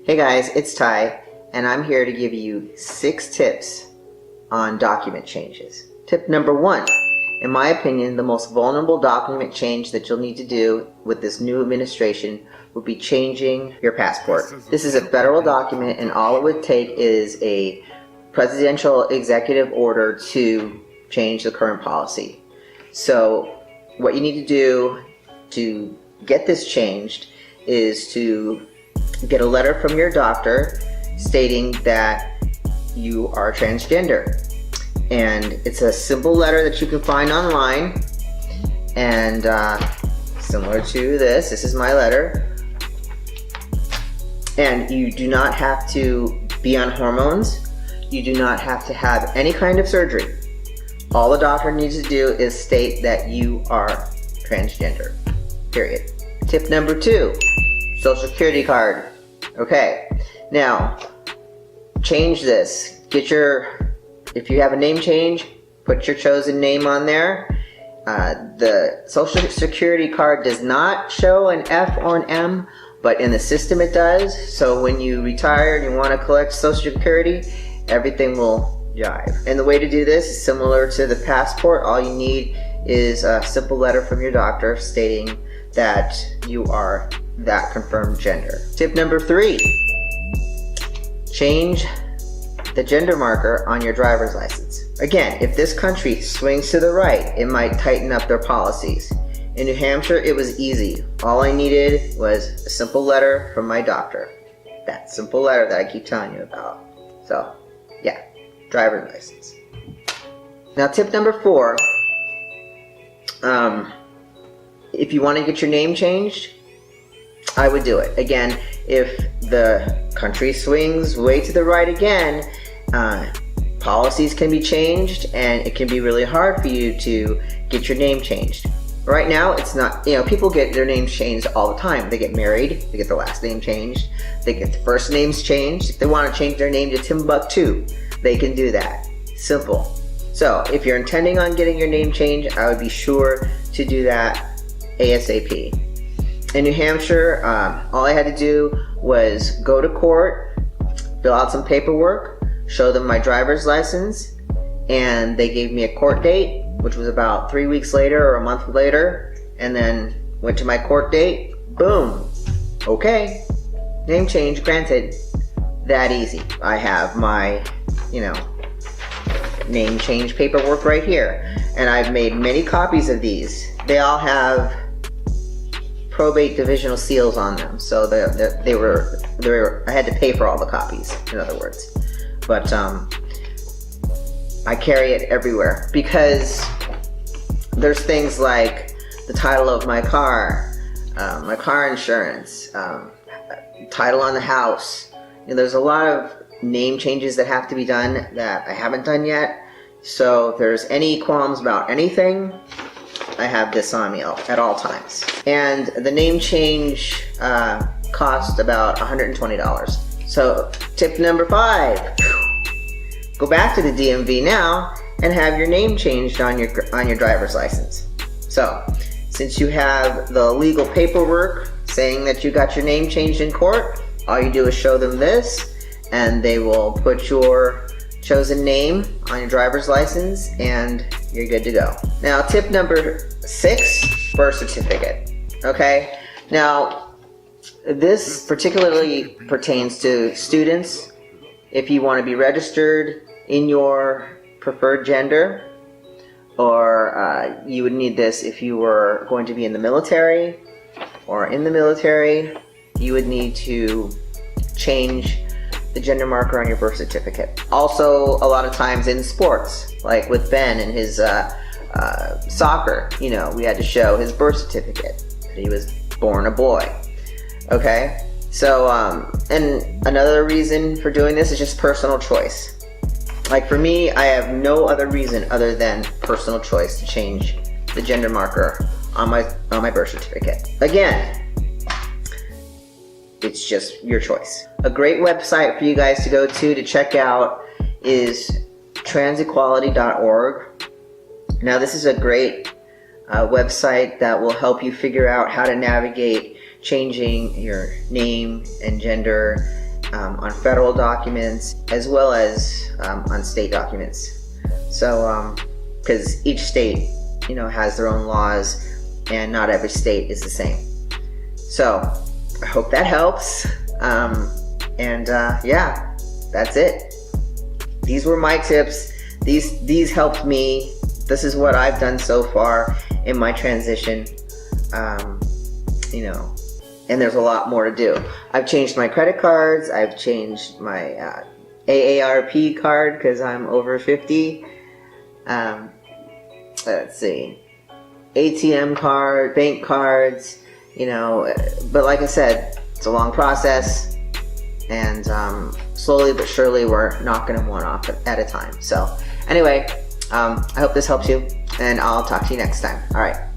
Hey guys, it's Ty, and I'm here to give you 6 tips on document changes. Tip number 1. In my opinion, the most vulnerable document change that you'll need to do with this new administration would be changing your passport. This is a federal document, and all it would take is a presidential executive order to change the current policy. So what you need to do to get this changed is to get a letter from your doctor stating that you are transgender. And it's a simple letter that you can find online, and similar to this is my letter. And you do not have to be on hormones. You do not have to have any kind of surgery. All the doctor needs to do is state that you are transgender, period. Tip number 2, Social Security card. Okay, now change this. If you have a name change, put your chosen name on there. The Social Security card does not show an F or an M, but in the system it does. So when you retire and you want to collect Social Security, everything will jive. And the way to do this is similar to the passport. All you need is a simple letter from your doctor stating that you are that confirmed gender. Tip number 3, change the gender marker on your driver's license. Again, if this country swings to the right, it might tighten up their policies. In New Hampshire, it was easy. All I needed was a simple letter from my doctor. That simple letter that I keep telling you about. So, yeah, driver's license. Now, tip number 4, if you want to get your name changed, I would do it. Again, if the country swings way to the right again, policies can be changed, and it can be really hard for you to get your name changed. Right now, it's not, people get their names changed all the time. They get married, they get their last name changed, they get the first names changed. If they want to change their name to Timbuktu, they can do that. Simple. So, if you're intending on getting your name changed, I would be sure to do that ASAP. In New Hampshire, all I had to do was go to court, fill out some paperwork, show them my driver's license, and they gave me a court date, which was about 3 weeks later or a month later, and then went to my court date. Boom. Okay. Name change granted. That easy. I have my, name change paperwork right here, and I've made many copies of these. They all have probate divisional seals on them, so they were I had to pay for all the copies, in other words. But I carry it everywhere because there's things like the title of my car insurance, title on the house. There's a lot of name changes that have to be done that I haven't done yet. So if there's any qualms about anything, I have this on me at all times. And the name change cost about $120. So tip number 5, go back to the DMV now and have your name changed on your driver's license. So since you have the legal paperwork saying that you got your name changed in court, all you do is show them this, and they will put your chosen name on your driver's license, and you're good to go. Now, tip number 6, birth certificate. Okay, now this particularly pertains to students. If you want to be registered in your preferred gender, or you would need this if you were going to be in the military, or in the military, you would need to change the gender marker on your birth certificate. Also, a lot of times in sports, like with Ben and his soccer, we had to show his birth certificate that he was born a boy. Okay, so and another reason for doing this is just personal choice. Like for me, I have no other reason other than personal choice to change the gender marker on my birth certificate. Again, it's just your choice. A great website for you guys to go to check out is transequality.org. Now, this is a great website that will help you figure out how to navigate changing your name and gender on federal documents as well as on state documents. So, because each state, has their own laws, and not every state is the same. So, I hope that helps. Yeah, that's it. These were my tips. These helped me. This is what I've done so far in my transition. And there's a lot more to do. I've changed my credit cards. I've changed my AARP card because I'm over 50. Let's see. ATM card, bank cards, but like I said, it's a long process, and slowly but surely we're knocking them one off at a time. So anyway, I hope this helps you, and I'll talk to you next time. All right.